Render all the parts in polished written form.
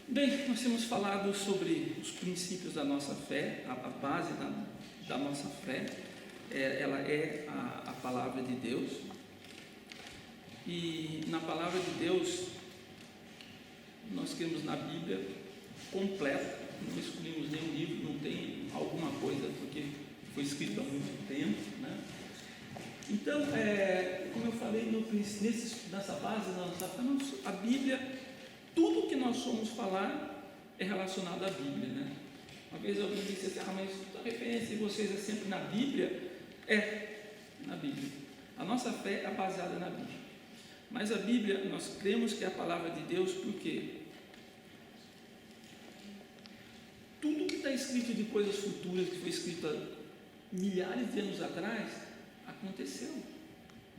Bem, nós temos falado sobre os princípios da nossa fé, a base da nossa fé, ela é a palavra de Deus, e na palavra de Deus, nós cremos na Bíblia completa, não escolhemos nenhum livro, não tem alguma coisa, porque foi escrito há muito tempo, né? Então, como eu falei, nessa base da nossa fé, a Bíblia, tudo que nós somos falar é relacionado à Bíblia, né? Uma vez alguém disse assim, mas a referência de vocês é sempre na Bíblia? Na Bíblia. A nossa fé é baseada na Bíblia. Mas a Bíblia, nós cremos que é a palavra de Deus, porque tudo que está escrito de coisas futuras, que foi escrito há milhares de anos atrás, aconteceu.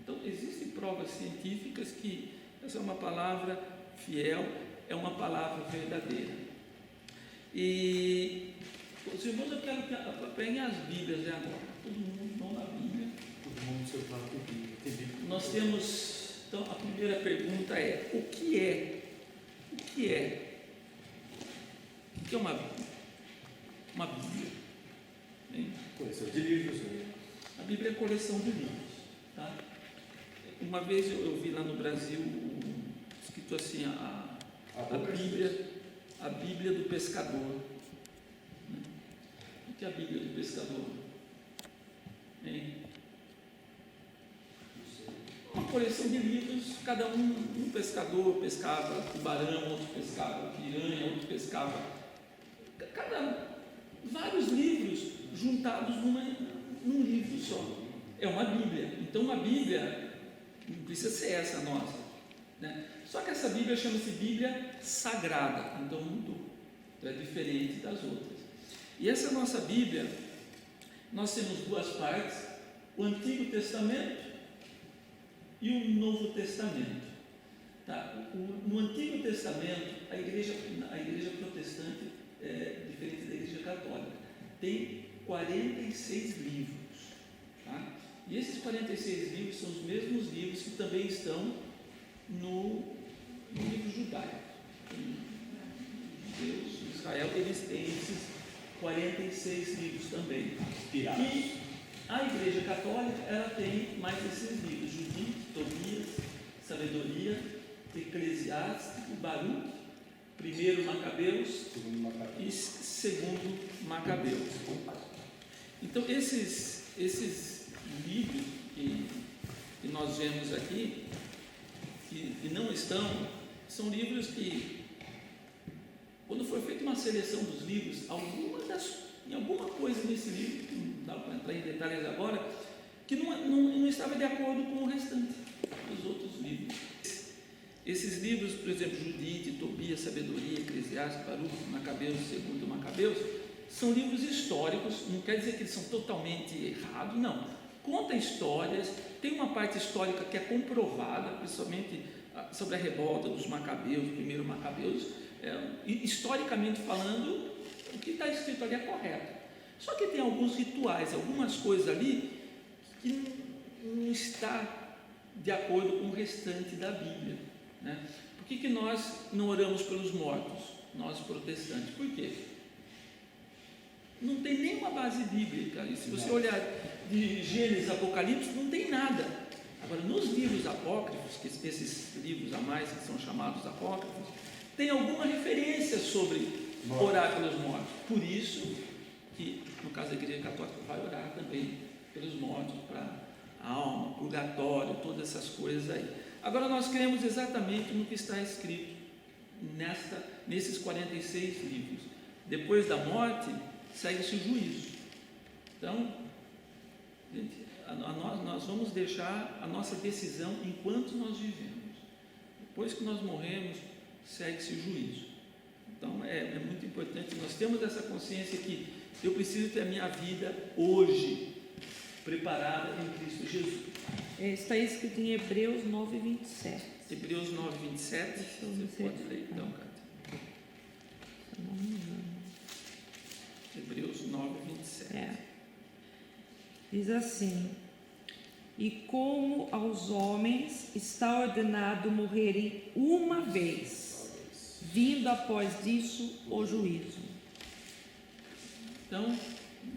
Então, existem provas científicas que essa é uma palavra fiel, é uma palavra verdadeira. E os irmãos, eu quero que peguem as Bíblias agora. Todo mundo não na Bíblia. Todo mundo seu lado tem Bíblia. Nós temos, então, a primeira pergunta é: o que é? O que é? O que é uma Bíblia? Uma Bíblia. Hein? Coleção de livros, né? A Bíblia é coleção de livros, tá? Uma vez eu vi lá no Brasil escrito assim, a Bíblia do pescador. O que é a Bíblia do pescador? Hein? Uma coleção de livros, cada um pescador pescava tubarão, outro pescava piranha, outro pescava vários livros juntados num livro só. É uma Bíblia. Então uma Bíblia não precisa ser essa nossa, né? Só que essa Bíblia chama-se Bíblia Sagrada, então mudou, então é diferente das outras. E essa nossa Bíblia, nós temos duas partes: o Antigo Testamento e o Novo Testamento, tá? No Antigo Testamento, a igreja protestante é diferente da igreja católica, tem 46 livros, tá? E esses 46 livros são os mesmos livros que também estão no livro judaico. Deus, Israel, eles têm esses 46 livros também. E a igreja católica, ela tem mais esses livros: Judite, Tobias, Sabedoria, Eclesiástico, Baruque, primeiro Macabeus e segundo Macabeus. Então esses livros que nós vemos aqui, que não estão, são livros que, quando foi feita uma seleção dos livros, em alguma coisa nesse livro, que não dá para entrar em detalhes agora, que não estava de acordo com o restante dos outros livros. Esses livros, por exemplo, Judite, Tobias, Sabedoria, Eclesiástico, Baruque, Macabeus, segundo Macabeus, são livros históricos. Não quer dizer que eles são totalmente errados, não. Conta histórias, tem uma parte histórica que é comprovada, principalmente sobre a revolta dos Macabeus, primeiro Macabeus, historicamente falando, o que está escrito ali é correto. Só que tem alguns rituais, algumas coisas ali que não está de acordo com o restante da Bíblia, né? Por que nós não oramos pelos mortos, nós protestantes? Por quê? Não tem nenhuma base bíblica. E se você olhar de Gênesis, Apocalipse, não tem nada. Agora, nos livros apócrifos, que esses livros a mais que são chamados apócrifos, tem alguma referência sobre orar pelos mortos. Por isso que, no caso da Igreja Católica, vai orar também pelos mortos, para a alma, purgatório, todas essas coisas aí. Agora, nós cremos exatamente no que está escrito nesses 46 livros. Depois da morte, segue-se o juízo. Então, gente, nós vamos deixar a nossa decisão enquanto nós vivemos. Depois que nós morremos, segue-se o juízo. Então, é muito importante nós termos essa consciência que eu preciso ter a minha vida hoje preparada em Cristo Jesus. Está escrito em Hebreus 9:27. Hebreus 9:27. Você pode ler então, Cátia. Hebreus 9:27. Diz assim: e como aos homens está ordenado morrerem uma vez, vindo após disso o juízo. Então,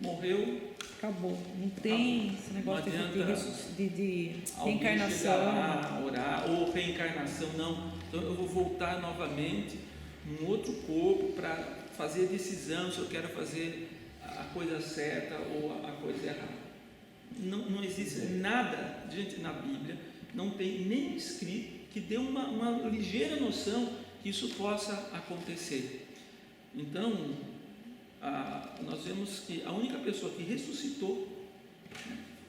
morreu. Acabou. Não tem esse negócio Não de Alguém reencarnação. chegar lá, orar, ou reencarnação, não. Então eu vou voltar novamente num outro corpo para fazer a decisão se eu quero fazer a coisa certa ou a coisa errada. Não existe nada, gente, na Bíblia, não tem nem escrito que dê uma ligeira noção que isso possa acontecer. Então, nós vemos que a única pessoa que ressuscitou,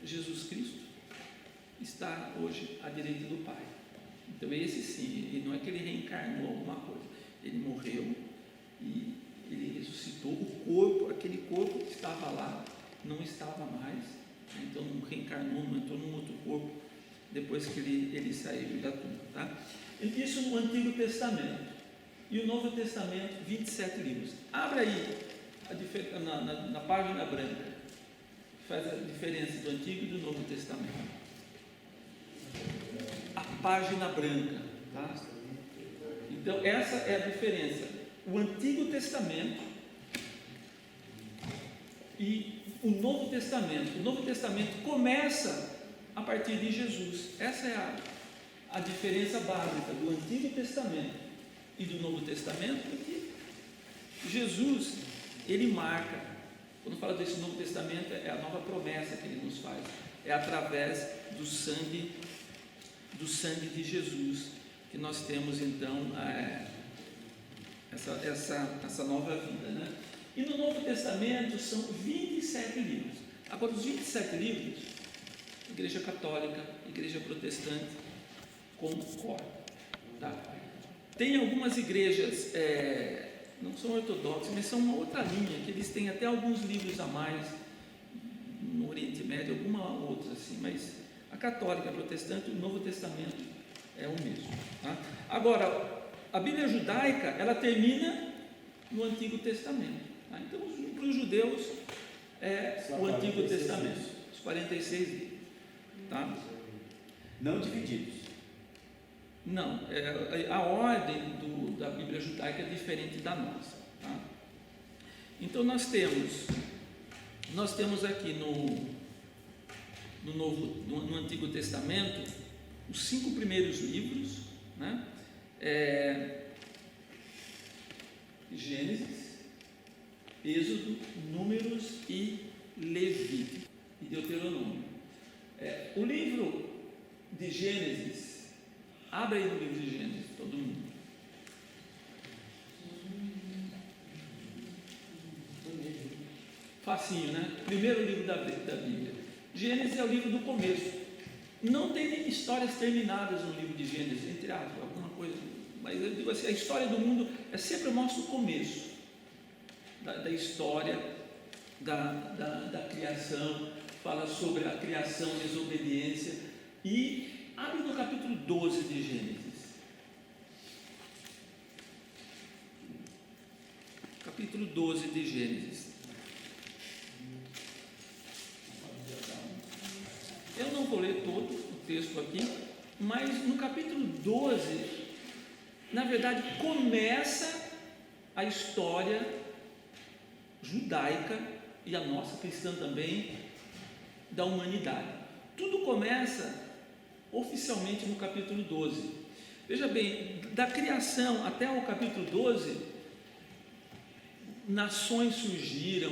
Jesus Cristo, está hoje à direita do Pai. Então esse sim, e não é que ele reencarnou alguma coisa, ele morreu e ele ressuscitou. O corpo, aquele corpo que estava lá, não estava mais, então não reencarnou, não entrou num outro corpo depois que ele saiu da tumba, tá? Isso no Antigo Testamento. E o Novo Testamento, 27 livros. Abra aí na página branca, que faz a diferença do Antigo e do Novo Testamento. A página branca, tá? Então essa é a diferença. O Antigo Testamento e o Novo Testamento. O Novo Testamento começa a partir de Jesus. Essa é a diferença básica do Antigo Testamento e do Novo Testamento, porque Jesus, ele marca, quando fala desse Novo Testamento, é a nova promessa que ele nos faz, é através do sangue de Jesus que nós temos então essa nova vida, né? E no Novo Testamento são 27 livros. Agora, os 27 livros, Igreja Católica, Igreja Protestante concordam, tá? Tem algumas igrejas, não são ortodoxas, mas são uma outra linha, que eles têm até alguns livros a mais, no Oriente Médio, alguma outra assim, mas a católica, a protestante, o Novo Testamento é o mesmo, tá? Agora, a Bíblia judaica, ela termina no Antigo Testamento, tá? Então, para os judeus, é o Antigo Testamento, os 46 livros, tá? Não divididos. Não, a ordem da Bíblia judaica é diferente da nossa, tá? Então nós temos aqui no Antigo Testamento os 5 primeiros livros, né? Gênesis, Êxodo, Números e Levítico e Deuteronômio. O livro de Gênesis, abre aí no livro de Gênesis, todo mundo. Facinho, né? Primeiro livro da Bíblia. Gênesis é o livro do começo. Não tem histórias terminadas no livro de Gênesis, entre aspas, alguma coisa. Mas eu digo assim, a história do mundo sempre mostra o começo da história da criação, fala sobre a criação, desobediência, e abre no capítulo 12 de Gênesis. Capítulo 12 de Gênesis. Eu não vou ler todo o texto aqui, mas no capítulo 12, na verdade, começa a história judaica e a nossa cristã também, da humanidade. Tudo começa oficialmente no capítulo 12. Veja bem, da criação até o capítulo 12, nações surgiram,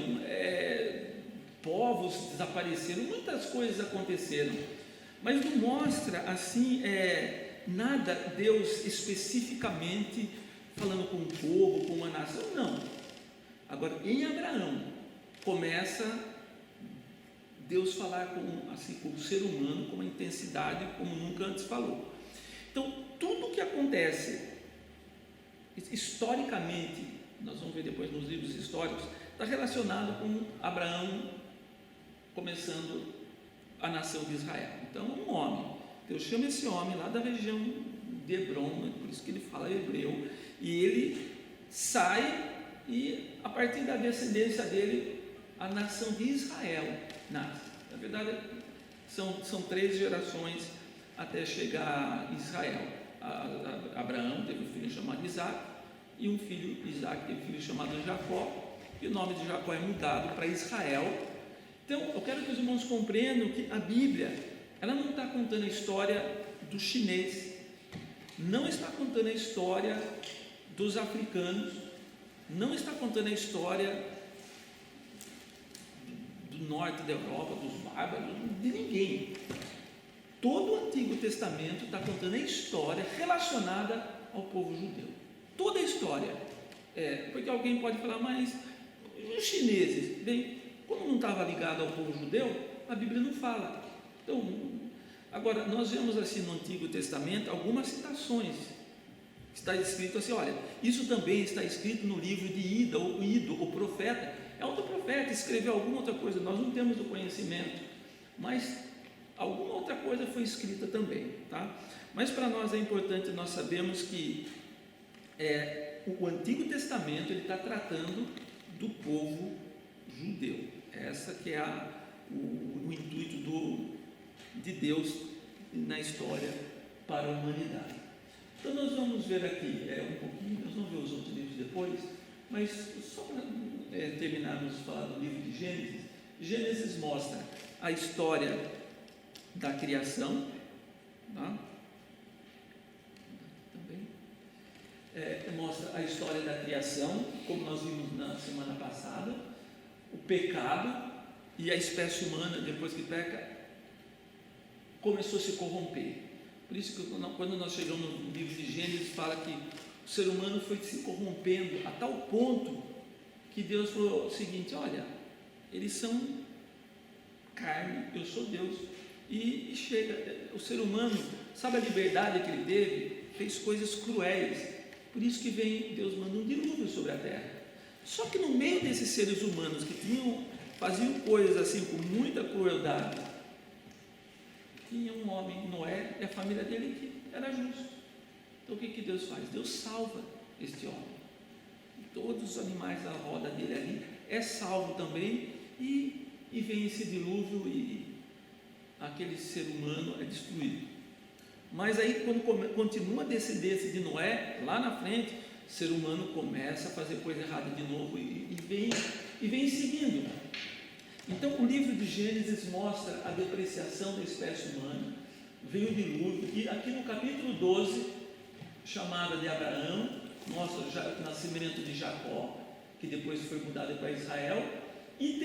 povos desapareceram, muitas coisas aconteceram, mas não mostra assim nada Deus especificamente falando com um povo, com uma nação, não. Agora, em Abraão, começa Deus falar com o ser humano com uma intensidade como nunca antes falou. Então, tudo que acontece historicamente, nós vamos ver depois nos livros históricos, está relacionado com Abraão começando a nação de Israel. Então, um homem, Deus chama esse homem lá da região de Hebron, né? Por isso que ele fala hebreu, e ele sai, e a partir da descendência dele, a nação de Israel nasce. Na verdade, são 3 gerações até chegar a Israel. Abraão teve um filho chamado Isaac, e um filho, Isaac, tem um filho chamado Jacó, e o nome de Jacó é mudado para Israel. Então, eu quero que os irmãos compreendam que a Bíblia, ela não está contando a história do chinês, não está contando a história dos africanos, não está contando a história do norte da Europa, dos bárbaros, de ninguém. Todo o Antigo Testamento está contando a história relacionada ao povo judeu. Toda a história. Porque alguém pode falar, mas os chineses, bem, como não estava ligado ao povo judeu, a Bíblia não fala. Então, agora, nós vemos assim no Antigo Testamento algumas citações. Está escrito assim, olha, isso também está escrito no livro de Ido, o profeta. É outro profeta, escreveu alguma outra coisa, nós não temos o conhecimento, mas alguma outra coisa foi escrita também, tá? Mas para nós é importante nós sabermos que o Antigo Testamento ele está tratando do povo judeu. Essa que é o intuito de Deus na história para a humanidade. Então nós vamos ver aqui um pouquinho, nós vamos ver os outros livros depois, mas só para terminarmos de falar do livro de Gênesis. Gênesis mostra a história da criação, tá? Também mostra a história da criação, como nós vimos na semana passada, o pecado e a espécie humana, depois que peca, começou a se corromper. Por isso que quando nós chegamos no livro de Gênesis, fala que o ser humano foi se corrompendo a tal ponto que Deus falou o seguinte, olha, eles são carne, eu sou Deus. E chega, o ser humano, sabe a liberdade que ele teve? Fez coisas cruéis. Por isso que vem, Deus manda um dilúvio sobre a terra. Só que no meio desses seres humanos que faziam coisas assim com muita crueldade, tinha um homem, Noé, e a família dele que era justo. Então o que Deus faz? Deus salva este homem. Todos os animais da roda dele ali é salvo também, e vem esse dilúvio e aquele ser humano é destruído. Mas aí quando continua a descendência de Noé, lá na frente, o ser humano começa a fazer coisa errada de novo e vem seguindo. Então o livro de Gênesis mostra a depreciação da espécie humana, veio o dilúvio, e aqui no capítulo 12, chamada de Abraão, mostra o nascimento de Jacó, que depois foi mudado para Israel, e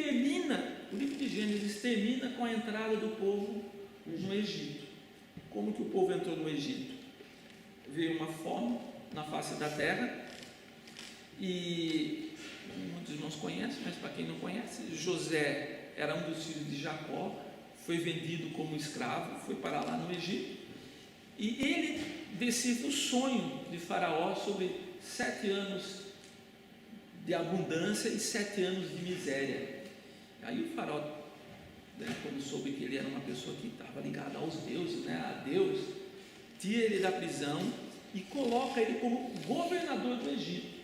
o livro de Gênesis termina com a entrada do povo no Egito. Como que o povo entrou no Egito? Veio uma fome na face da terra, e muitos irmãos conhecem, mas para quem não conhece, José era um dos filhos de Jacó, foi vendido como escravo, foi parar lá no Egito, e ele decide o sonho de Faraó sobre 7 anos de abundância e 7 anos de miséria. Aí o Faraó, quando soube que ele era uma pessoa que estava ligada aos deuses, a Deus, tira ele da prisão e coloca ele como governador do Egito.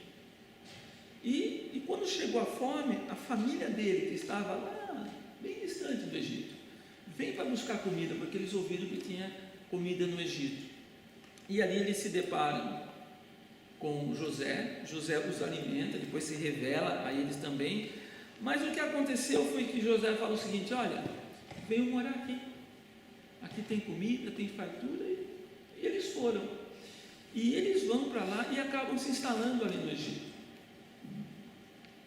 E quando chegou a fome, a família dele, que estava lá, bem distante do Egito, vem para buscar comida, porque eles ouviram que tinha comida no Egito. E ali eles se deparam com José os alimenta, depois se revela a eles também. Mas o que aconteceu foi que José fala o seguinte: olha, venham morar aqui tem comida, tem fartura, e eles foram. E eles vão para lá e acabam se instalando ali no Egito.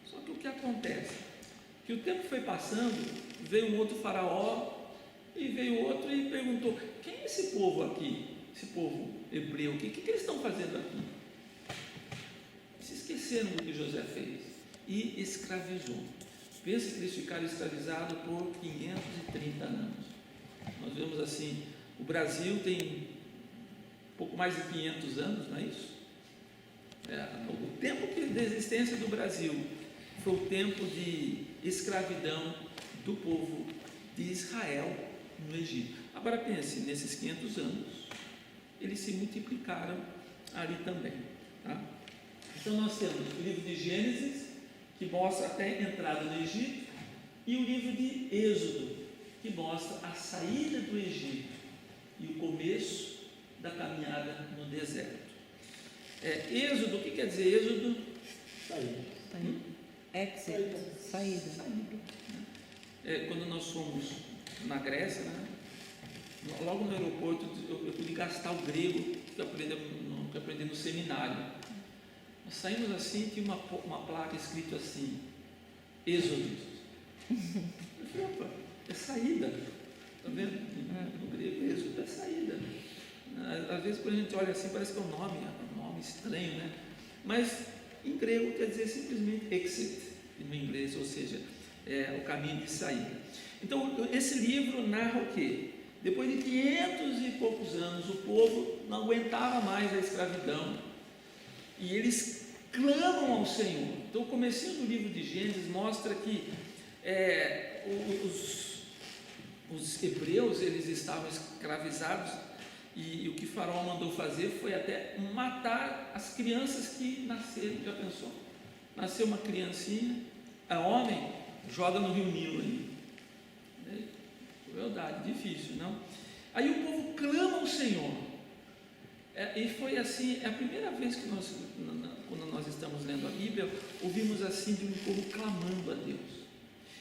Só que o que acontece? Que o tempo foi passando, veio um outro faraó, e veio outro e perguntou: quem é esse povo aqui? Esse povo hebreu, o que eles estão fazendo aqui? Se esqueceram do que José fez e escravizou. Pensa que eles ficaram escravizados por 530 anos. Nós vemos assim, o Brasil tem pouco mais de 500 anos, não é isso? O tempo da existência do Brasil foi o tempo de escravidão do povo de Israel no Egito. Agora pense, nesses 500 anos, eles se multiplicaram ali também, tá? Então nós temos o livro de Gênesis, que mostra até a entrada no Egito, e o livro de Êxodo, que mostra a saída do Egito e o começo da caminhada no deserto. Êxodo, o que quer dizer êxodo? Saída. Exit, saída. Quando nós fomos na Grécia, né? Logo no aeroporto, eu pude gastar o grego que eu aprendi no seminário. Nós saímos assim, tinha uma placa escrito assim, Êxodo. Eu falei, opa, é saída. Está vendo? No grego, Êxodo é saída. Às vezes, quando a gente olha assim, parece que é um nome estranho, né? Mas em grego quer dizer simplesmente exit, no inglês, ou seja, o caminho de saída. Então, esse livro narra o quê? Depois de 500 e poucos anos, o povo não aguentava mais a escravidão e eles clamam ao Senhor. Então, o comecinho do livro de Gênesis mostra que os hebreus, eles estavam escravizados e o que Faraó mandou fazer foi até matar as crianças que nasceram. Já pensou? Nasceu uma criancinha, é homem, joga no rio Nilo aí. Crueldade, difícil, não? Aí o povo clama ao Senhor. E foi assim, é a primeira vez que nós, quando nós estamos lendo a Bíblia, ouvimos assim de um povo clamando a Deus.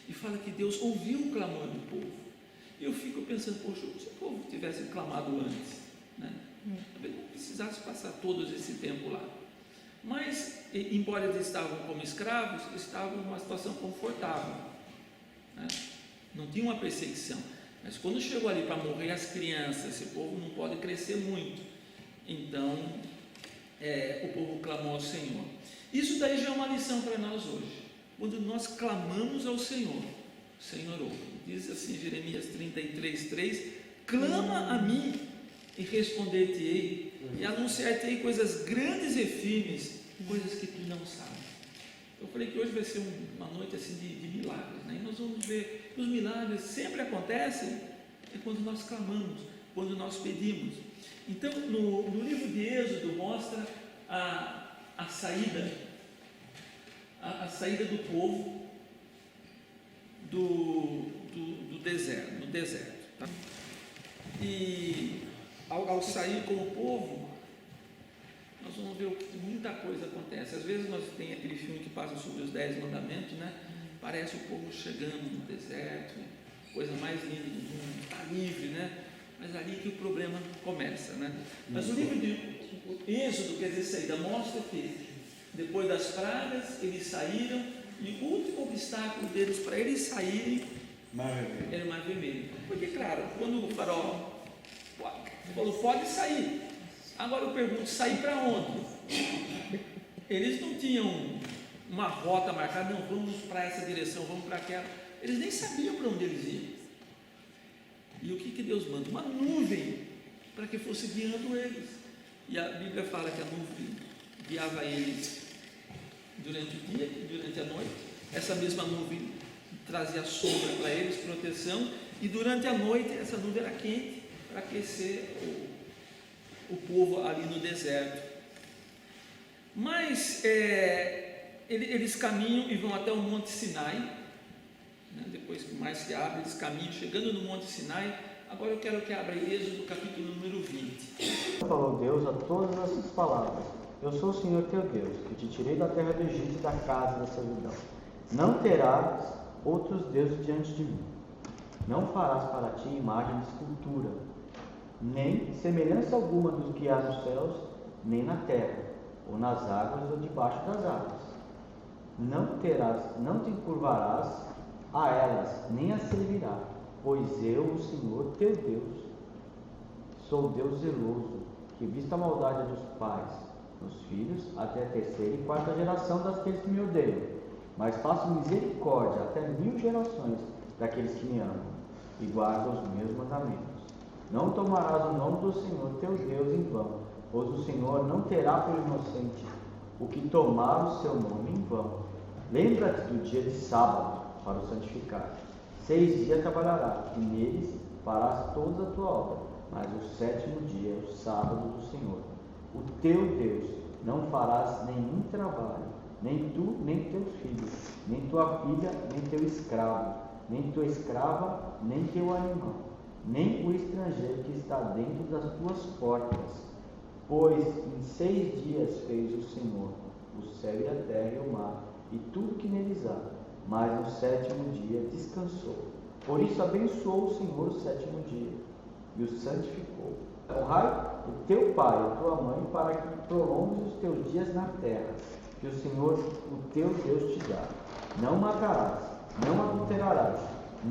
E fala que Deus ouviu o clamor do povo. E eu fico pensando, poxa, se o povo tivesse clamado antes, né? Talvez não precisasse passar todo esse tempo lá. Mas, embora eles estavam como escravos, estavam numa situação confortável, né? Não tinha uma perseguição. Mas quando chegou ali para morrer as crianças, esse povo não pode crescer muito. Então, o povo clamou ao Senhor. Isso daí já é uma lição para nós hoje. Quando nós clamamos ao Senhor, o Senhor ouve. Diz assim Jeremias 33:3: clama a mim e responder-te-ei, e anunciar-te-ei coisas grandes e firmes, coisas que tu não sabes. Eu falei que hoje vai ser uma noite assim de milagres, né? E nós vamos ver que os milagres sempre acontecem quando nós clamamos, quando nós pedimos. Então, no livro de Êxodo mostra a saída do povo do deserto, no deserto. Tá? E ao sair com o povo, nós vamos ver que muita coisa acontece. Às vezes nós tem aquele filme que passa sobre os 10 mandamentos, né? Parece o povo chegando no deserto, coisa mais linda do mundo, está livre, né? Mas ali que o problema começa, né? Mas o livro de Êxodo, quer dizer, saída, mostra que depois das pragas eles saíram e o último obstáculo deles para eles saírem era o Mar Vermelho. Porque, claro, quando o Faraó falou, pode sair. Agora eu pergunto, sair para onde? Eles não tinham uma rota marcada, não, vamos para essa direção, vamos para aquela. Eles nem sabiam para onde eles iam. E o que Deus manda? Uma nuvem para que fosse guiando eles. E a Bíblia fala que a nuvem guiava eles durante o dia e durante a noite. Essa mesma nuvem trazia sombra para eles, proteção, e durante a noite essa nuvem era quente para aquecer o povo ali no deserto. Mas eles caminham e vão até o Monte Sinai, né? Depois que o mar se abre, eles caminham, chegando no Monte Sinai. Agora eu quero que abra Êxodo capítulo número 20. Falou Deus a todas essas palavras: eu sou o Senhor teu Deus, que te tirei da terra do Egito, da casa da servidão. Não terás outros deuses diante de mim. Não farás para ti imagem de escultura, nem semelhança alguma dos que há nos céus, nem na terra, ou nas águas, ou debaixo das águas. Não te encurvarás a elas, nem as servirás, pois eu, o Senhor teu Deus, sou Deus zeloso, que visto a maldade dos pais nos filhos, até a terceira e quarta geração daqueles que me odeiam, mas faço misericórdia até 1000 gerações daqueles que me amam e guardam os meus mandamentos. Não tomarás o nome do Senhor teu Deus em vão, pois o Senhor não terá por inocente o que tomar o seu nome em vão. Lembra-te do dia de sábado para o santificar. 6 dias trabalharás, e neles farás toda a tua obra, mas o 7º dia é o sábado do Senhor, o teu Deus. Não farás nenhum trabalho, nem tu, nem teus filhos, nem tua filha, nem teu escravo, nem tua escrava, nem teu animal, nem o estrangeiro que está dentro das tuas portas, Pois em 6 dias fez o Senhor o céu e a terra e o mar, e tudo que neles há, mas no 7º dia descansou. Por isso abençoou o Senhor o 7º dia, e o santificou. Honrai o teu pai e a tua mãe, para que prolongues os teus dias na terra, que o Senhor, o teu Deus, te dá. Não matarás, não adulterarás,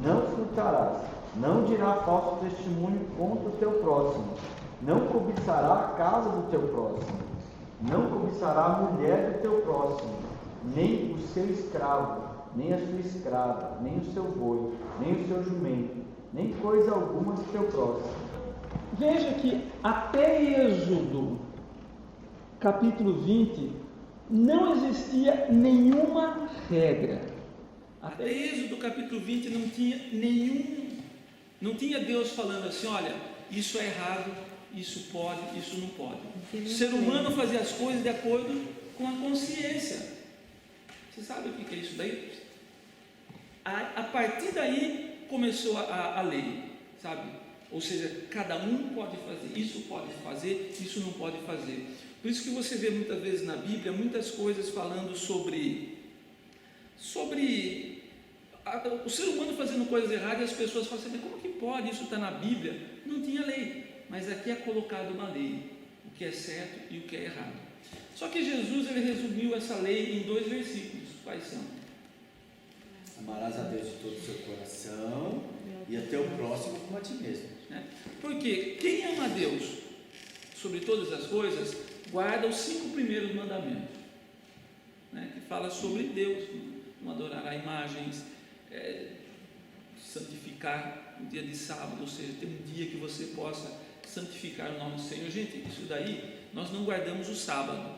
não furtarás, não dirá falso testemunho contra o teu próximo, não cobiçará a casa do teu próximo, não cobiçará a mulher do teu próximo, nem o seu escravo, nem a sua escrava, nem o seu boi, nem o seu jumento, nem coisa alguma do teu próximo. Veja que até Êxodo, capítulo 20, não existia nenhuma regra. Até Êxodo capítulo 20 não tinha Deus falando assim, olha, isso é errado, isso pode, isso não pode. O ser humano fazia as coisas de acordo com a consciência. Você sabe o que é isso daí? A partir daí começou a lei, sabe? Ou seja, cada um pode fazer, isso pode fazer, isso não pode fazer. Por isso que você vê muitas vezes na Bíblia, muitas coisas falando sobre o ser humano fazendo coisas erradas, e as pessoas falam assim, como que pode? Isso está na Bíblia. Não tinha lei, mas aqui é colocado uma lei, o que é certo e o que é errado. Só que Jesus, ele resumiu essa lei em 2 versículos. Quais são? Amarás a Deus de todo o seu coração e a teu próximo como a ti mesmo. Porque quem ama a Deus sobre todas as coisas, guarda os 5 primeiros mandamentos, que fala sobre Deus, não adorará imagens, santificar o dia de sábado, ou seja, ter um dia que você possa santificar o nome do Senhor. Gente, isso daí, nós não guardamos o sábado,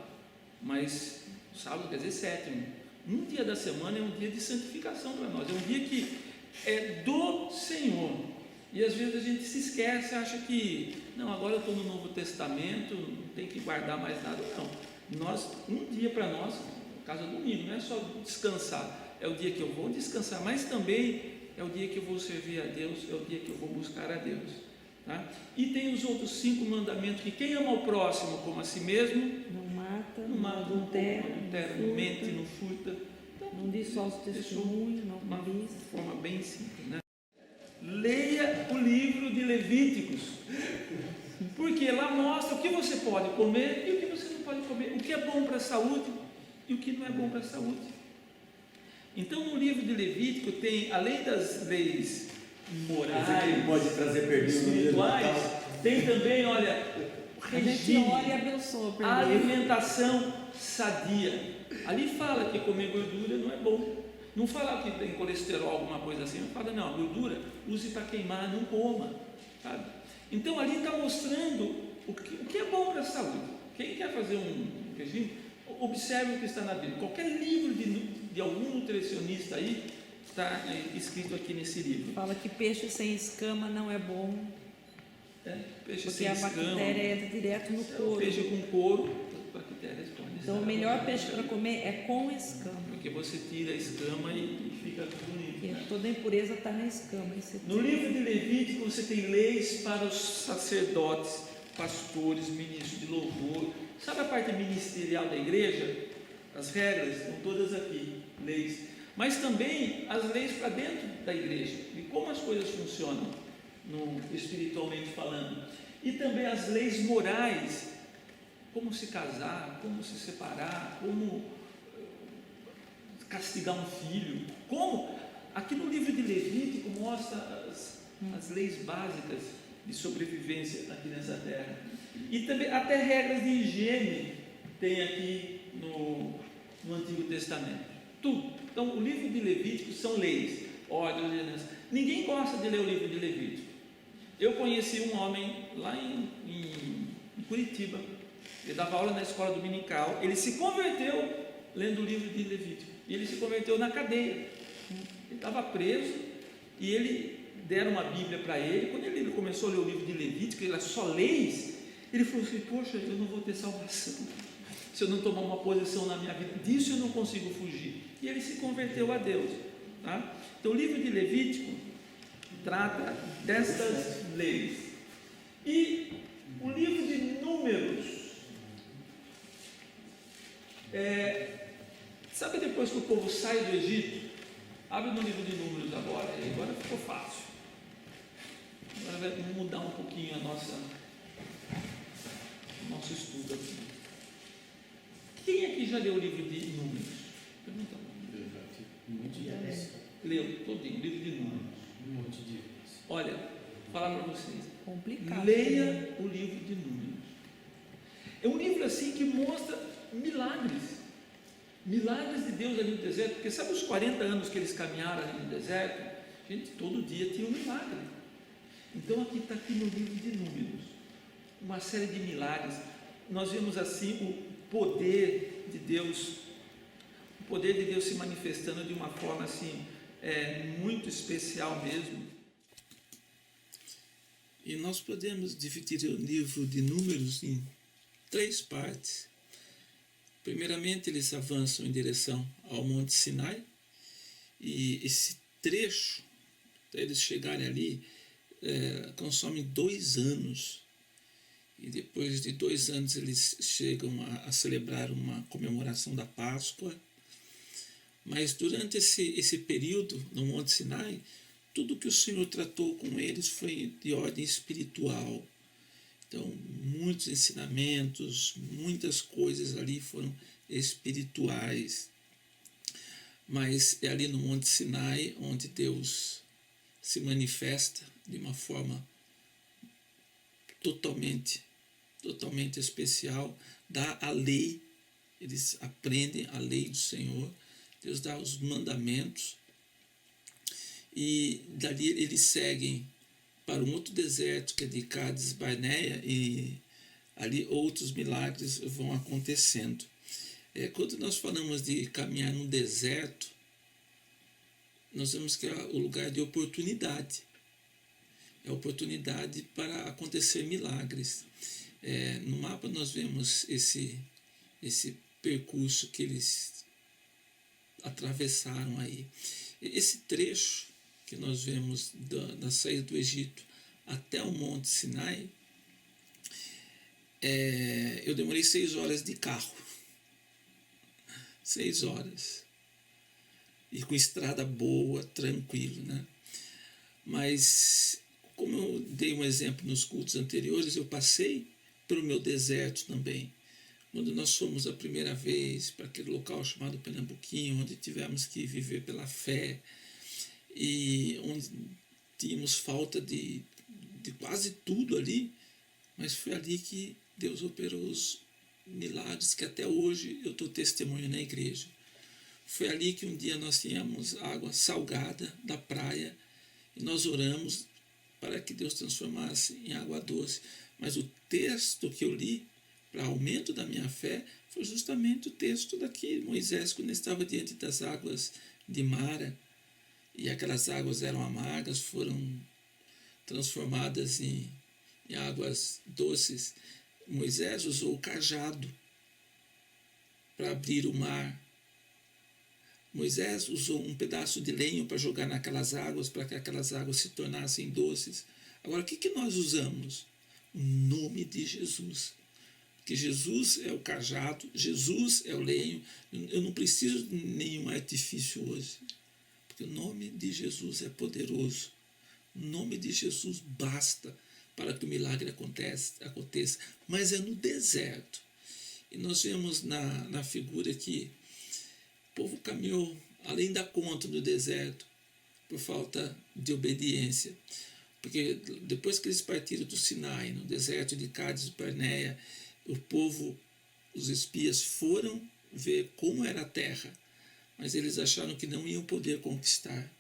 mas o sábado quer dizer 7º. Um dia da semana é um dia de santificação para nós, é um dia que é do Senhor. E às vezes a gente se esquece, acha que, não, agora eu estou no Novo Testamento, não tem que guardar mais nada. Não, um dia para nós, no caso do domingo, não é só descansar, é o dia que eu vou descansar, mas também é o dia que eu vou servir a Deus, é o dia que eu vou buscar a Deus. Tá? E tem os outros 5 mandamentos, que quem ama o próximo como a si mesmo, não adultera, não mente, não furta. Então, não diz falso testemunho, não cobiça. De forma bem simples, né? Leia o livro de Levíticos, porque lá mostra o que você pode comer e o que você não pode comer, o que é bom para a saúde e o que não é bom para a saúde. Então, no livro de Levítico tem, além das leis morais, pode trazer perdão espirituais, tem também, olha, o A gente regime, ora e abençoa a alimentação sadia. Ali fala que comer gordura não é bom. Não fala que tem colesterol, alguma coisa assim. Não fala, não, a gordura use para queimar, não coma, sabe? Então ali está mostrando o que é bom para a saúde. Quem quer fazer um regime, observe o que está na Bíblia. Qualquer livro de algum nutricionista aí está escrito aqui nesse livro. Fala que peixe sem escama não é bom, Peixe porque sem a escama, bactéria entra direto no couro. peixe com couro, bactérias podem Então o melhor peixe para comer é com escama, porque você tira a escama e fica bonito. porque toda a impureza está na escama. No livro de Levítico você tem leis para os sacerdotes, pastores, ministros de louvor. Sabe a parte ministerial da igreja? As regras estão todas aqui, leis. Mas também as leis para dentro da igreja, de como as coisas funcionam, espiritualmente falando. E também as leis morais, como se casar, como se separar, como castigar um filho, como aqui no livro de Levítico mostra as leis básicas de sobrevivência aqui nessa terra. E também até regras de higiene tem aqui no Antigo Testamento. Tudo. Então o livro de Levítico são leis, ordens, ordenanças. Ninguém gosta de ler o livro de Levítico. Eu conheci um homem lá em Curitiba. Ele dava aula na escola dominical. Ele se converteu lendo o livro de Levítico. E ele se converteu na cadeia. Ele estava preso e deram uma Bíblia para ele. Quando ele começou a ler o livro de Levítico, ele era só leis. Ele falou assim: poxa, eu não vou ter salvação se eu não tomar uma posição na minha vida. Disso eu não consigo fugir. E ele se converteu a Deus. Tá? Então o livro de Levítico trata destas leis. E o livro de Números Sabe depois que o povo sai do Egito? Abre no livro de Números agora, e agora ficou fácil. Agora vai mudar um pouquinho o nosso estudo aqui. Quem aqui já leu o livro de Números? Pergunta. Leu todinho, o livro de Números. Um monte de vezes. Olha, vou falar para vocês. Complicado. Leia o livro de Números. É um livro assim que mostra milagres. Milagres de Deus ali no deserto. Porque sabe os 40 anos que eles caminharam ali no deserto? Gente, todo dia tinha um milagre. Então está aqui no livro de Números uma série de milagres. Nós vemos assim o poder de Deus se manifestando de uma forma assim muito especial mesmo. E nós podemos dividir o livro de Números em 3 partes. Primeiramente, eles avançam em direção ao Monte Sinai, e esse trecho, até eles chegarem ali, consome 2 anos. E depois de 2 anos eles chegam a celebrar uma comemoração da Páscoa. Mas durante esse período no Monte Sinai, tudo que o Senhor tratou com eles foi de ordem espiritual. Então, muitos ensinamentos, muitas coisas ali foram espirituais. Mas é ali no Monte Sinai onde Deus se manifesta de uma forma totalmente especial, dá a lei, eles aprendem a lei do Senhor, Deus dá os mandamentos, e dali eles seguem para um outro deserto que é de Cádiz Barneia, e ali outros milagres vão acontecendo. Quando nós falamos de caminhar no deserto, nós vemos que é o lugar de oportunidade. É oportunidade para acontecer milagres. No mapa nós vemos esse percurso que eles atravessaram aí. Esse trecho que nós vemos da saída do Egito até o Monte Sinai, eu demorei 6 horas de carro. 6 horas. E com estrada boa, tranquilo, né? Mas, como eu dei um exemplo nos cultos anteriores, eu passei pelo meu deserto também. Quando nós fomos a primeira vez para aquele local chamado Pernambuquinho, onde tivemos que viver pela fé, e onde tínhamos falta de quase tudo ali, mas foi ali que Deus operou os milagres que até hoje eu estou testemunho na igreja. Foi ali que um dia nós tínhamos água salgada da praia e nós oramos para que Deus transformasse em água doce. Mas o texto que eu li para aumento da minha fé foi justamente o texto daqui, Moisés, quando estava diante das águas de Mara, e aquelas águas eram amargas, foram transformadas em águas doces. Moisés usou o cajado para abrir o mar. Moisés usou um pedaço de lenho para jogar naquelas águas, para que aquelas águas se tornassem doces. Agora, o que nós usamos? O nome de Jesus. Porque Jesus é o cajado, Jesus é o lenho. Eu não preciso de nenhum artifício hoje. Porque o nome de Jesus é poderoso. O nome de Jesus basta para que o milagre aconteça. Mas é no deserto. E nós vemos na figura que o povo caminhou além da conta no deserto por falta de obediência. Porque depois que eles partiram do Sinai, no deserto de Cádiz Barneia, o povo, os espias foram ver como era a terra, mas eles acharam que não iam poder conquistar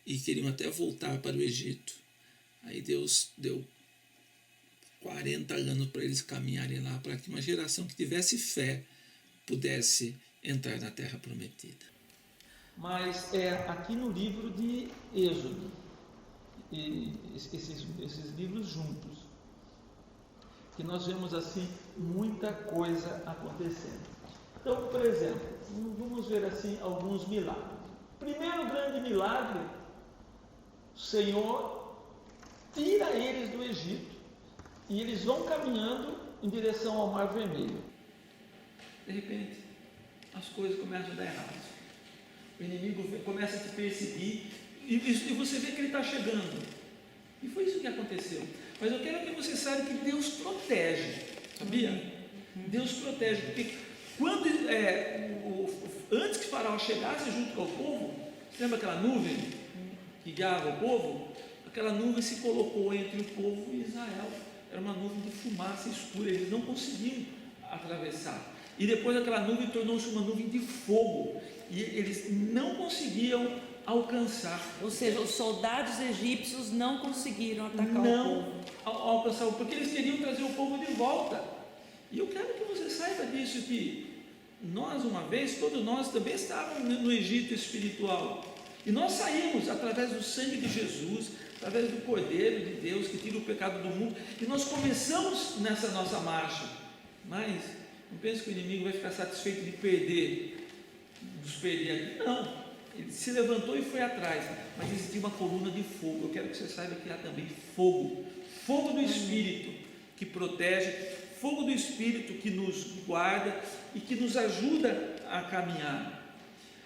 e queriam até voltar para o Egito. Aí Deus deu 40 anos para eles caminharem lá, para que uma geração que tivesse fé pudesse entrar na terra prometida. Mas aqui no livro de Êxodo, e esses livros juntos, que nós vemos assim muita coisa acontecendo. Então, por exemplo, vamos ver assim alguns milagres. Primeiro grande milagre, o Senhor tira eles do Egito e eles vão caminhando em direção ao Mar Vermelho. De repente, as coisas começam a dar errado. O inimigo começa a te perseguir e você vê que ele está chegando. E foi isso que aconteceu. Mas eu quero que você saiba que Deus protege, sabia? Deus protege, porque quando antes que Faraó chegasse junto com o povo, você lembra aquela nuvem que guiava o povo? Aquela nuvem se colocou entre o povo e Israel. Era uma nuvem de fumaça escura, eles não conseguiam atravessar. E depois aquela nuvem tornou-se uma nuvem de fogo, e eles não conseguiam alcançar. Ou seja, os soldados egípcios não conseguiram atacar o Não povo. alcançar, porque eles queriam trazer o povo de volta. E eu quero que você saiba disso, que nós uma vez, todos nós também estávamos no Egito espiritual. E nós saímos através do sangue de Jesus, através do Cordeiro de Deus que tira o pecado do mundo. E nós começamos nessa nossa marcha. Mas não pense que o inimigo vai ficar satisfeito de nos perder aqui. Não. Ele se levantou e foi atrás. Mas existia uma coluna de fogo. Eu quero que você saiba que há também fogo. Fogo do Espírito que protege. Fogo do Espírito que nos guarda e que nos ajuda a caminhar.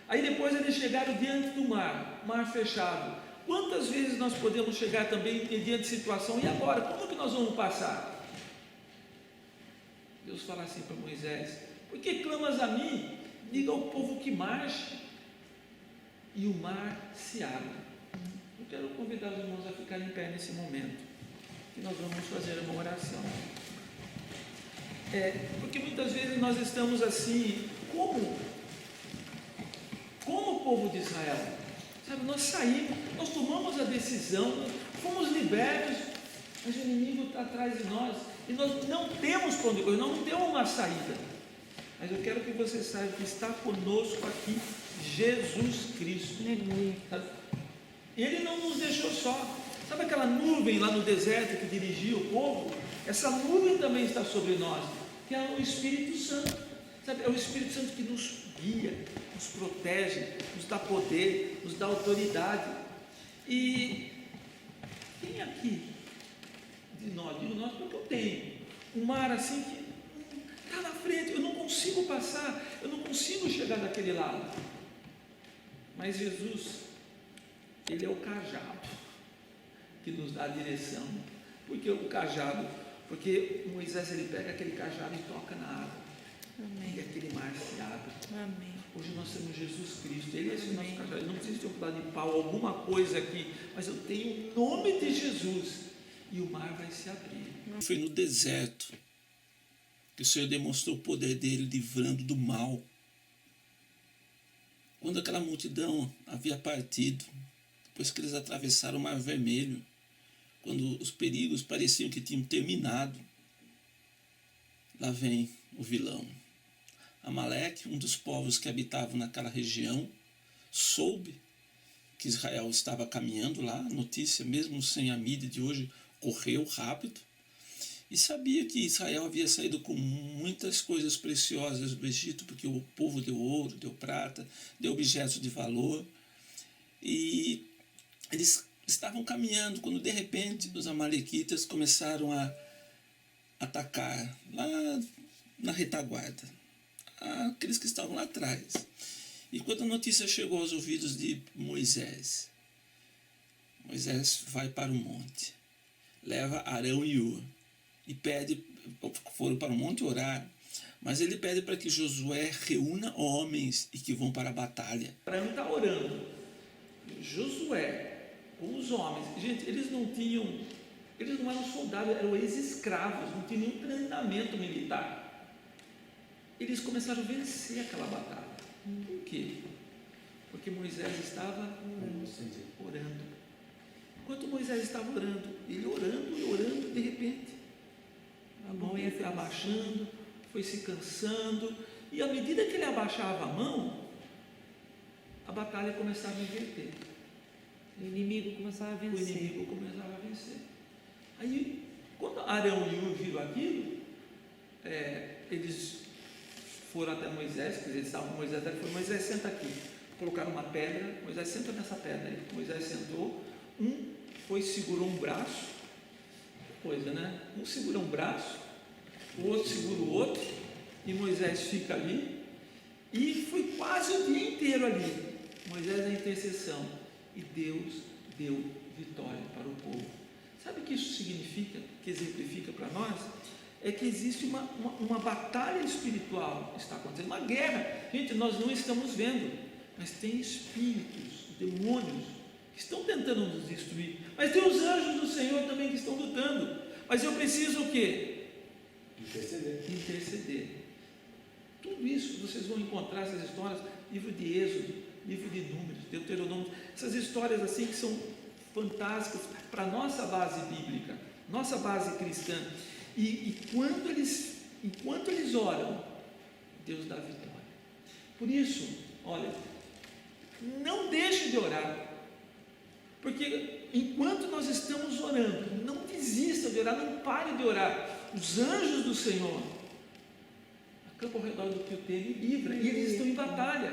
Aí depois eles chegaram diante do mar fechado. Quantas vezes nós podemos chegar também diante de situação, e agora, como que nós vamos passar? Deus fala assim para Moisés: por que clamas a mim? Diga ao povo que marche. E o mar se abre. Eu quero convidar os irmãos a ficarem em pé nesse momento, que nós vamos fazer uma oração. Porque muitas vezes nós estamos assim, como o povo de Israel, sabe? Nós saímos, nós tomamos a decisão, fomos libertos, mas o inimigo está atrás de nós, e nós não temos para onde correr, nós não temos uma saída. Mas eu quero que você saiba que está conosco aqui Jesus Cristo. Ele não nos deixou só. Sabe aquela nuvem lá no deserto que dirigia o povo? Essa nuvem também está sobre nós, que é o Espírito Santo. Sabe? É o Espírito Santo que nos guia, nos protege, nos dá poder, nos dá autoridade. E quem aqui de nós, digo nós porque eu tenho um mar assim que está na frente, eu não consigo passar, eu não consigo chegar daquele lado. Mas Jesus, Ele é o cajado que nos dá a direção. Por que o cajado? Porque Moisés, ele pega aquele cajado e toca na água. Amém. E aquele mar se abre. Amém. Hoje nós temos Jesus Cristo, Ele é esse nosso cajado. Eu não preciso ter um pedaço de pau, alguma coisa aqui, mas eu tenho o nome de Jesus e o mar vai se abrir. Foi no deserto que o Senhor demonstrou o poder dele livrando do mal. Quando aquela multidão havia partido, depois que eles atravessaram o Mar Vermelho, quando os perigos pareciam que tinham terminado, lá vem o vilão. Amaleque, um dos povos que habitavam naquela região, soube que Israel estava caminhando lá, a notícia, mesmo sem a mídia de hoje, correu rápido, e sabia que Israel havia saído com muitas coisas preciosas do Egito, porque o povo deu ouro, deu prata, deu objetos de valor, e eles estavam caminhando, quando de repente os amalequitas começaram a atacar lá na retaguarda, aqueles que estavam lá atrás. E quando a notícia chegou aos ouvidos de Moisés, Moisés vai para o monte, leva Arão e Hur, e foram para o monte orar, mas ele pede para que Josué reúna homens e que vão para a batalha. Arão está orando, Josué, com os homens, gente, eles não eram soldados, eram ex-escravos, não tinham nenhum treinamento militar. Eles começaram a vencer aquela batalha. Por quê? Porque Moisés estava orando. Enquanto Moisés estava orando, ele orando e orando, de repente a mão ia abaixando, foi se cansando, e à medida que ele abaixava a mão, a batalha começava a inverter. O inimigo começava a vencer. Aí, quando Arão e Hur viram aquilo, eles foram até Moisés, quer dizer, eles estavam com Moisés, ele falou: Moisés, senta aqui. Colocaram uma pedra, Moisés, senta nessa pedra aí. Moisés sentou, segurou um braço, coisa, né? Um segura um braço, o outro segura o outro, e Moisés fica ali, E foi quase o dia inteiro ali, Moisés na intercessão, e Deus deu vitória para o povo. Sabe o que isso significa, que exemplifica para nós? É que existe uma batalha espiritual que está acontecendo, uma guerra. Gente, nós não estamos vendo, mas tem espíritos, demônios, que estão tentando nos destruir. Mas tem os anjos do Senhor também que estão lutando. Mas eu preciso o quê? Interceder. Tudo isso vocês vão encontrar, essas histórias, livro de Êxodo, livro de Números, Deuteronômio, essas histórias assim que são fantásticas para a nossa base bíblica, nossa base cristã. E enquanto eles oram, Deus dá vitória. Por isso, olha, não deixe de orar, porque enquanto nós estamos orando, não desista de orar, não pare de orar. Os anjos do Senhor acampam ao redor do que o teme e livra, e eles estão em batalha.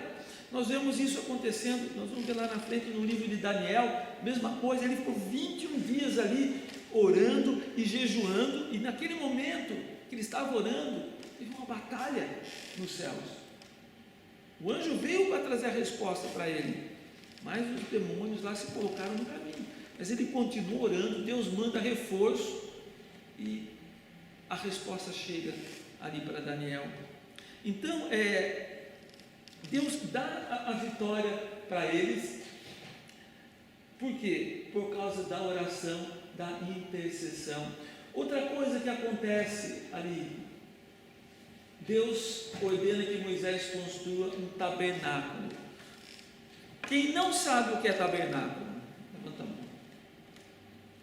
Nós vemos isso acontecendo, nós vamos ver lá na frente no livro de Daniel, mesma coisa, ele ficou 21 dias ali orando e jejuando, e naquele momento que ele estava orando, teve uma batalha nos céus. O anjo veio para trazer a resposta para ele, mas os demônios lá se colocaram no caminho. Mas ele continua orando, Deus manda reforço e a resposta chega ali para Daniel. Então, Deus dá a vitória para eles. Por quê? Por causa da oração, da intercessão. Outra coisa que acontece ali, Deus ordena que Moisés construa um tabernáculo. Quem não sabe o que é tabernáculo? Levanta a mão.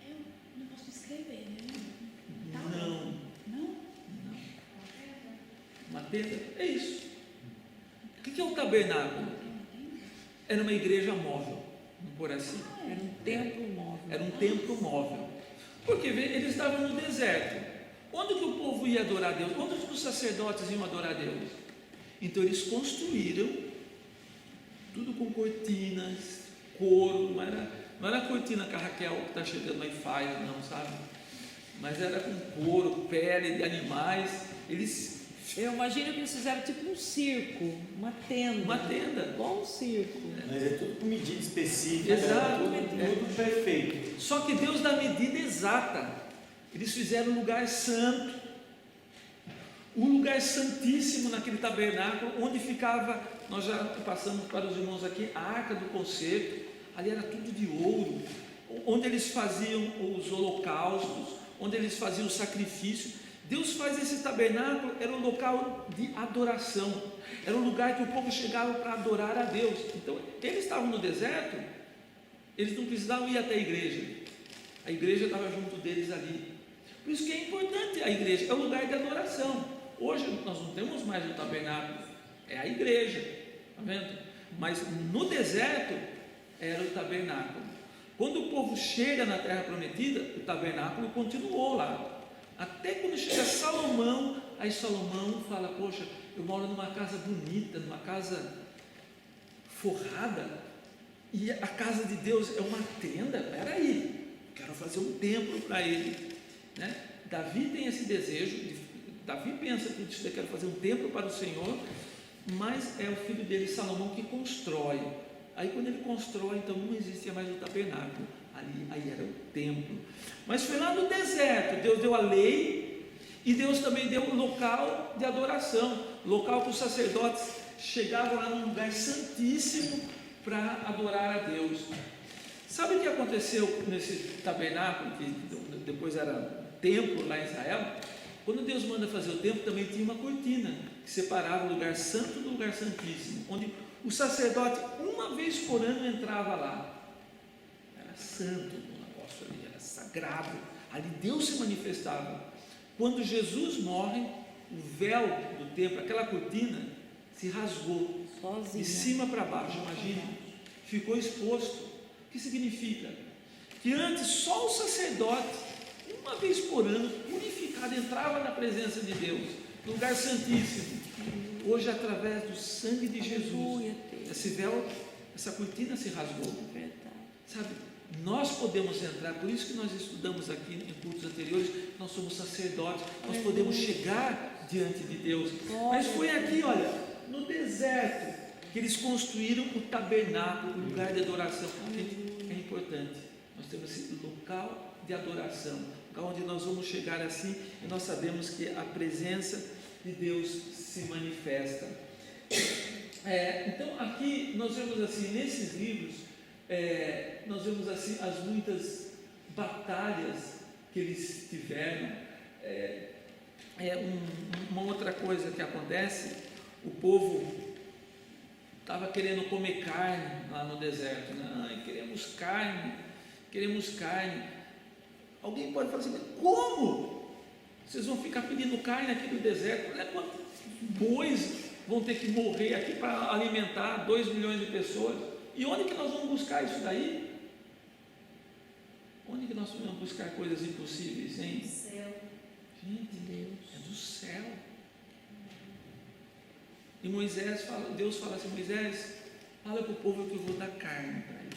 Eu não posso escrever, né? Não. Não? Uma tenda? É isso. O que é o tabernáculo? Era uma igreja móvel, vamos por assim. Era um templo móvel. Era um templo móvel. Porque eles estavam no deserto. Onde que o povo ia adorar a Deus? Onde que os sacerdotes iam adorar a Deus? Então eles construíram tudo com cortinas, couro, não era a cortina que a Raquel que está chegando aí faz, não, sabe? Mas era com couro, pele de animais. Eu imagino que eles fizeram tipo um circo, uma tenda. Uma tenda. Igual um circo. Mas é tudo com medida específica, Exato. tudo perfeito. Só que Deus dá a medida exata. Eles fizeram um lugar santo, um lugar santíssimo naquele tabernáculo, onde ficava, nós já passamos para os irmãos aqui, a arca do concerto. Ali era tudo de ouro, onde eles faziam os holocaustos, onde eles faziam o sacrifício. Deus faz esse tabernáculo, era um local de adoração, era um lugar que o povo chegava para adorar a Deus. Então, eles estavam no deserto, eles não precisavam ir até a igreja estava junto deles ali. Por isso que é importante a igreja, é um lugar de adoração. Hoje nós não temos mais o tabernáculo, é a igreja, está vendo? Mas no deserto era o tabernáculo. Quando o povo chega na terra prometida, o tabernáculo continuou lá. Até quando chega Salomão, aí Salomão fala: poxa, eu moro numa casa bonita, numa casa forrada, e a casa de Deus é uma tenda. Peraí, quero fazer um templo para ele, né? Davi tem esse desejo, Davi pensa que eu quero fazer um templo para o Senhor, mas é o filho dele, Salomão, que constrói. Aí quando ele constrói, então não existia mais o tabernáculo, aí era o templo. Mas foi lá no deserto, Deus deu a lei, e Deus também deu um local de adoração, local que os sacerdotes chegavam lá num lugar santíssimo para adorar a Deus. Sabe o que aconteceu nesse tabernáculo, que depois era templo lá em Israel? Quando Deus manda fazer o templo, também tinha uma cortina que separava o lugar santo do lugar santíssimo, onde o sacerdote uma vez por ano entrava lá. Era santo o negócio ali, era sagrado, ali Deus se manifestava. Quando Jesus morre, o véu do templo, aquela cortina, se rasgou de cima para baixo, imagina, ficou exposto. O que significa? Que antes só o sacerdote, uma vez por ano, purificado, entrava na presença de Deus, no lugar santíssimo. Hoje, através do sangue de Jesus, esse véu, essa cortina se rasgou. Sabe, nós podemos entrar, por isso que nós estudamos aqui em cultos anteriores, nós somos sacerdotes, nós podemos chegar diante de Deus. Mas foi aqui, olha, no deserto que eles construíram o tabernáculo, o lugar de adoração. Gente, é importante. Nós temos esse local de adoração, local onde nós vamos chegar assim e nós sabemos que a presença de Deus se manifesta. Então aqui nós vemos assim, nesses livros, nós vemos assim as muitas batalhas que eles tiveram. Uma outra coisa que acontece, o povo estava querendo comer carne lá no deserto, né? Ai, queremos carne. Alguém pode falar assim, mas como? Vocês vão ficar pedindo carne aqui no deserto? Olha quantos bois vão ter que morrer aqui para alimentar 2 milhões de pessoas. E onde que nós vamos buscar isso daí? Onde que nós vamos buscar coisas impossíveis, hein? Do céu. Gente, Deus, é do céu. E Deus fala assim, Moisés, fala para o povo que eu vou dar carne para ele.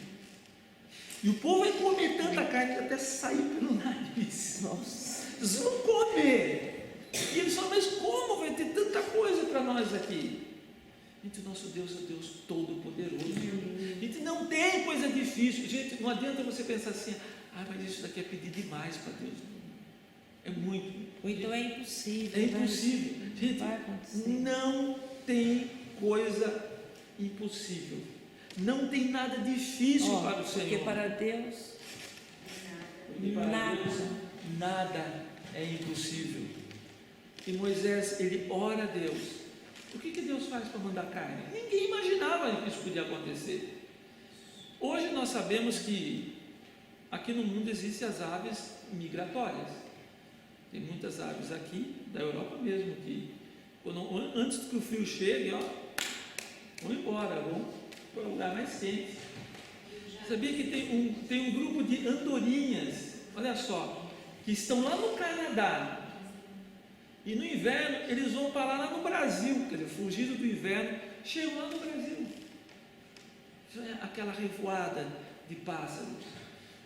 E o povo vai comer tanta carne que até saiu pelo nariz. Nossa, eles vão comer. E eles falam, mas como vai ter tanta coisa para nós aqui? Gente, o nosso Deus é o Deus Todo-Poderoso. Gente, não tem coisa difícil. Gente, não adianta você pensar assim, mas isso daqui é pedir demais para Deus. É muito. Ou então é impossível. É impossível. Gente, vai acontecer. Não tem coisa impossível. Não tem nada difícil para o Senhor. Porque para Deus, nada é impossível. E Moisés, ele ora a Deus. O que Deus faz para mandar carne? Ninguém imaginava que isso podia acontecer. Hoje nós sabemos que aqui no mundo existem as aves migratórias. Tem muitas aves aqui, da Europa mesmo, que antes que o frio chegue, vão embora, vão para um lugar mais quente. Sabia que tem um grupo de andorinhas, olha só, que estão lá no Canadá, e no inverno eles vão parar lá no Brasil, quer dizer, fugindo do inverno, chegam lá no Brasil. Isso é aquela revoada de pássaros.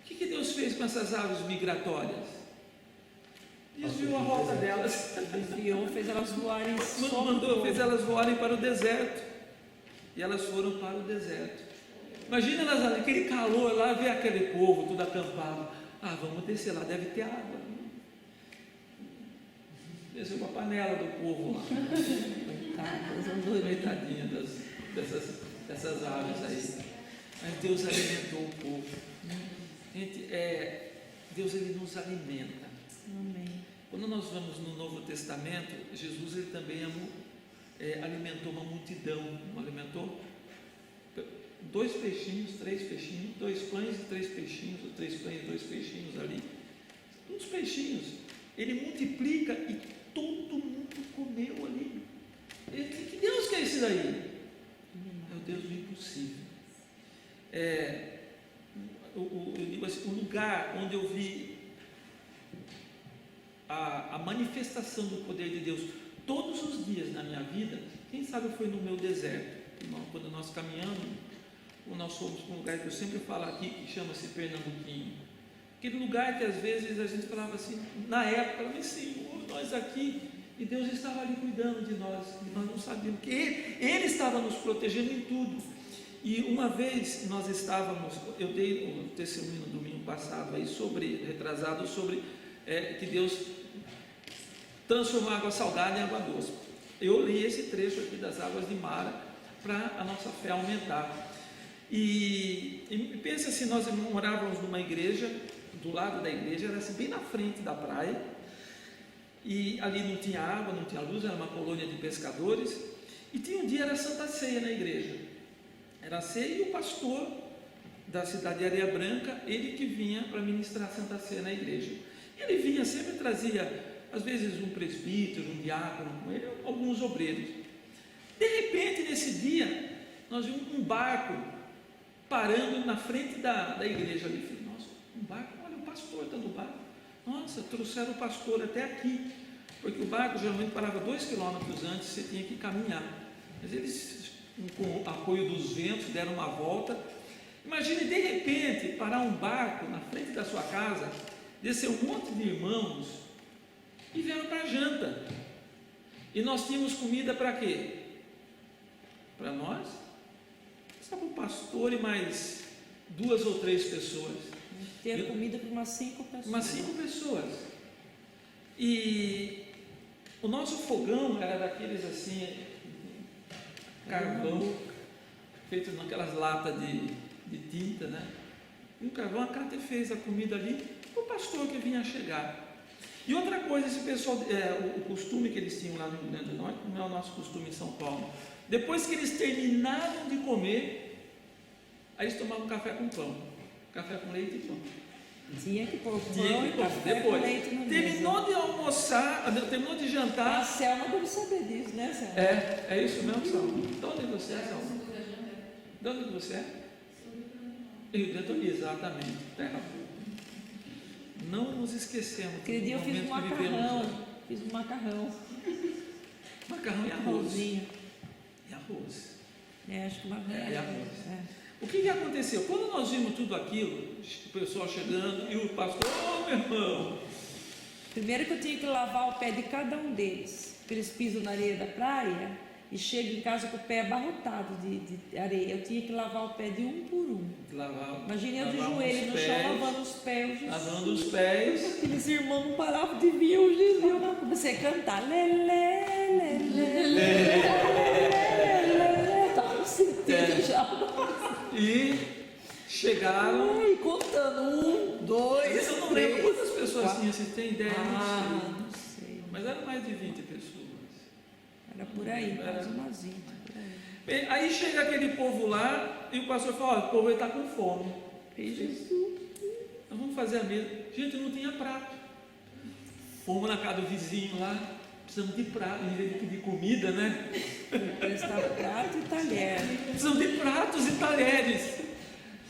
O que Deus fez com essas aves migratórias? Desviou a rota delas. desviou, fez elas voarem fez elas voarem para o deserto. E elas foram para o deserto. Imagina elas, aquele calor lá, ver aquele povo tudo acampado. Vamos descer lá, deve ter água. Desceu uma panela do povo lá. Coitadinha dessas aves aí. Mas Deus alimentou o povo. Gente, Deus ele nos alimenta. Amém. Quando nós vamos no Novo Testamento, Jesus ele também alimentou uma multidão. Não alimentou 2 peixinhos, 3 peixinhos, 2 pães e 3 peixinhos, ou 3 pães e 2 peixinhos ali. Uns peixinhos. Ele multiplica e todo mundo comeu ali. Que Deus que é esse daí? É o Deus do impossível. O lugar onde eu vi a manifestação do poder de Deus todos os dias na minha vida, quem sabe foi no meu deserto. Quando nós caminhamos, nós fomos para um lugar que eu sempre falo aqui, que chama-se Pernambuquinho. Aquele lugar que às vezes a gente falava assim, na época, mas Senhor, nós aqui, e Deus estava ali cuidando de nós, e nós não sabíamos, que Ele estava nos protegendo em tudo. E uma vez nós estávamos, eu dei um testemunho no domingo passado, retrasado, sobre que Deus transformou água salgada em água doce. Eu li esse trecho aqui das águas de Mara, para a nossa fé aumentar. E pensa assim, nós morávamos numa igreja, do lado da igreja, era assim, bem na frente da praia, e ali não tinha água, não tinha luz, era uma colônia de pescadores, e tinha um dia, era Santa Ceia na igreja, era a ceia, e o pastor da cidade de Areia Branca, ele que vinha para ministrar Santa Ceia na igreja, ele vinha, sempre trazia, às vezes um presbítero, um diácono com ele, alguns obreiros. De repente, nesse dia, nós vimos um barco parando na frente da igreja ali. Falei, nossa, um barco, olha, o pastor está no barco. Nossa, trouxeram o pastor até aqui, porque o barco geralmente parava 2 quilômetros antes, você tinha que caminhar. Mas eles, com o apoio dos ventos, deram uma volta. Imagine, de repente, parar um barco na frente da sua casa, descer um monte de irmãos e vieram para a janta. E nós tínhamos comida para quê? para nós, estava o pastor e mais 2 ou 3 pessoas. Ter comida para umas 5 pessoas. Umas 5 pessoas. E o nosso fogão era daqueles assim, carvão, feito naquelas latas de tinta, né? E o carvão, a Cátia fez a comida ali, o pastor que vinha chegar. E outra coisa, esse pessoal, o costume que eles tinham lá no Rio Grande do Norte, não é o nosso costume em São Paulo. Depois que eles terminaram de comer, aí eles tomavam café com pão, café com leite e pão. Tinha que pôr Tinha pão que e pôr. café Depois, com leite no terminou de almoçar, terminou de A jantar. Selma deve saber disso, né, Selma? É isso mesmo, Salmo. De onde você é, Salmo? De onde você é? Rio Grande do Norte, exatamente. Terra boa. Não nos esquecemos. Aquele dia eu fiz um macarrão. Fiz um macarrão. Macarrão e arroz. Arrozinho. E arroz. Acho que macarrão. E arroz. O que aconteceu? Quando nós vimos tudo aquilo, o pessoal chegando e o pastor, meu irmão. Primeiro que eu tinha que lavar o pé de cada um deles. Porque eles pisam na areia da praia e chegam em casa com o pé abarrotado de areia. Eu tinha que lavar o pé de um por um. Imagina eu de joelho no chão lavando os pés. Lavando os pés. Aqueles irmãos não paravam de vir, eu comecei a cantar. Estava sentindo já. E chegaram. Ai, contando. 1, 2, Eu não lembro quantas pessoas tinham, se tem ideia. não sei. Mas eram mais de 20 pessoas. Era por aí, mais umas 20. Por aí. Bem, aí chega aquele povo lá e o pastor fala: olha, o povo está com fome. Jesus. Nós vamos fazer a mesa. Gente, não tinha prato. Fomos na casa do vizinho lá, precisamos de prato, em vez de pedir comida, né? Prestar prato e talher. Precisamos de pratos e talheres.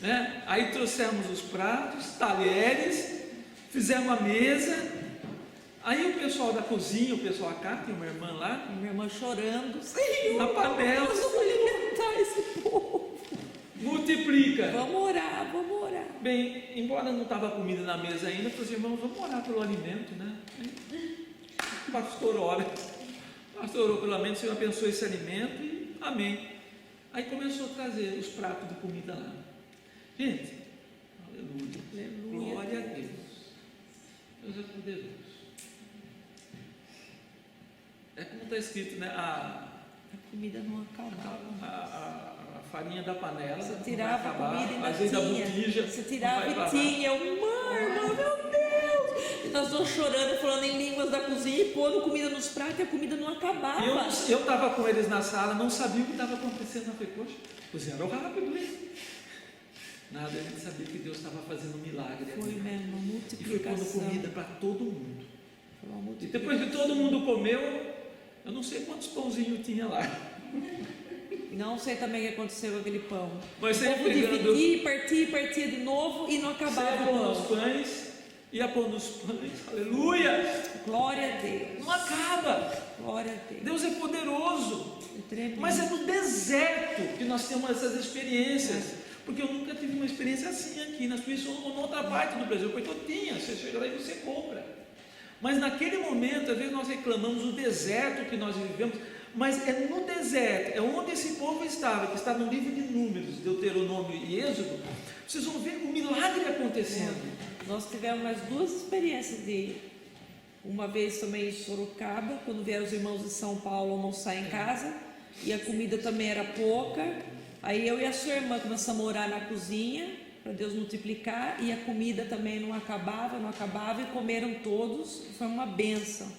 Né? Aí trouxemos os pratos, talheres, fizemos a mesa. Aí o pessoal da cozinha, o pessoal cá, tem uma irmã lá, Minha irmã chorando. Senhor, na panela, nós vamos alimentar esse povo. multiplica. Vamos orar, vamos orar. Bem, embora não estava comida na mesa ainda, eu falei: irmãos, vamos orar pelo alimento, né? O pastor ora. O pastor orou pelo alimento, o Senhor abençoe esse alimento e amém. Aí começou a trazer os pratos de comida lá. Gente, aleluia. Glória a Deus. Deus é poderoso. É como está escrito, né? A comida não acabava. A farinha da panela. Você não tirava vai acabar, a comida e ainda azeite da tinha. botija. Você não tirava vai e acabar. tinha. Eu, irmã, meu Deus. E nós dois chorando, falando em línguas da cozinha e pondo comida nos pratos e a comida não acabava. Eu estava com eles na sala, não sabia o que estava acontecendo. Eu falei: poxa, cozinharam rápido, hein? Nada, a gente sabia que Deus estava fazendo um milagre. Foi ali. mesmo, uma E multiplicação. foi pondo comida para todo mundo. Foi uma E multiplicação. depois que todo mundo comeu, eu não sei quantos pãozinhos tinha lá. Não sei também o que aconteceu com aquele pão. Mas O povo sempre pegando. dividia, partia de novo e não acabava Ia o pôr nos pão. pães, ia pôr nos pães, aleluia! Glória a Deus. Não acaba. Glória a Deus. Deus é poderoso. É tremendo. Mas é no deserto que nós temos essas experiências. Porque eu nunca tive uma experiência assim aqui na Suíça ou em outra parte do Brasil, porque eu tinha, você chega lá e você compra. Mas naquele momento, às vezes nós reclamamos do deserto que nós vivemos, mas é no deserto, é onde esse povo estava, que está no livro de Números, Deuteronômio e Êxodo. Vocês vão ver o milagre acontecendo. Nós tivemos mais 2 experiências de uma vez também em Sorocaba, quando vieram os irmãos de São Paulo almoçar em casa, e a comida também era pouca. Aí eu e a sua irmã começamos a orar na cozinha, para Deus multiplicar, e a comida também não acabava, e comeram todos, foi uma bênção.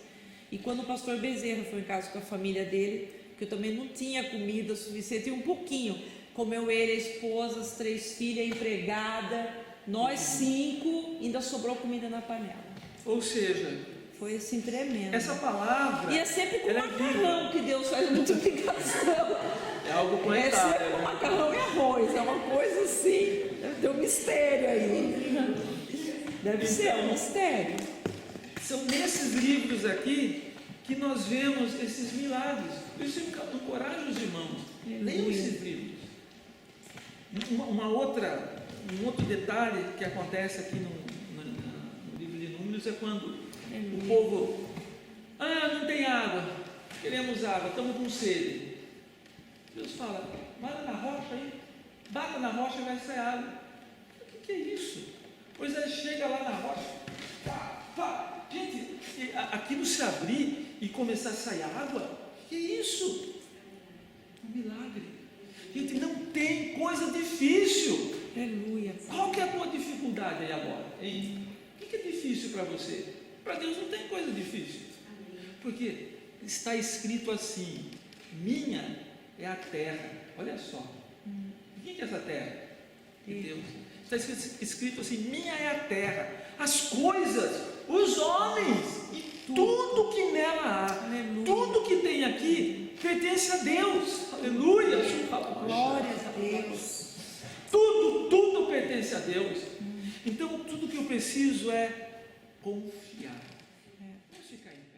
E quando o pastor Bezerra foi em casa com a família dele, que eu também não tinha comida suficiente, tinha um pouquinho, comeu ele, a esposa, as 3 filhas, a empregada, nós 5, ainda sobrou comida na panela. Ou seja, Foi assim tremendo. essa palavra E é sempre com ela é macarrão viva. que Deus faz multiplicação. É algo É conectado. sempre com macarrão e arroz, é uma coisa assim, deve ter um mistério aí. Deve ser um mistério. São nesses livros aqui que nós vemos esses milagres. Por isso eu encorajo os irmãos, leiam esses livros. Um outro detalhe que acontece aqui no livro de Números é quando o povo, não tem água, queremos água, estamos com sede. Deus fala, vai lá na rocha aí, bata na rocha e vai sair água. O que é isso? Moisés chega lá na rocha, pá, pá. Gente, aquilo se abrir e começar a sair água, o que é isso? Um milagre. Gente, não tem coisa difícil. Aleluia. Qual que é a tua dificuldade aí agora? Hein? O que é difícil para você? Para Deus não tem coisa difícil. Porque está escrito assim, minha é a terra. Olha só. De quem que é essa terra? De Deus. Está escrito assim, minha é a terra. As coisas, os homens e tudo que nela há. Aleluia. Tudo que tem aqui pertence a Deus. Aleluia. Glórias a Deus. Tudo pertence a Deus. Então tudo que eu preciso é confiar. Vamos ficar em pé.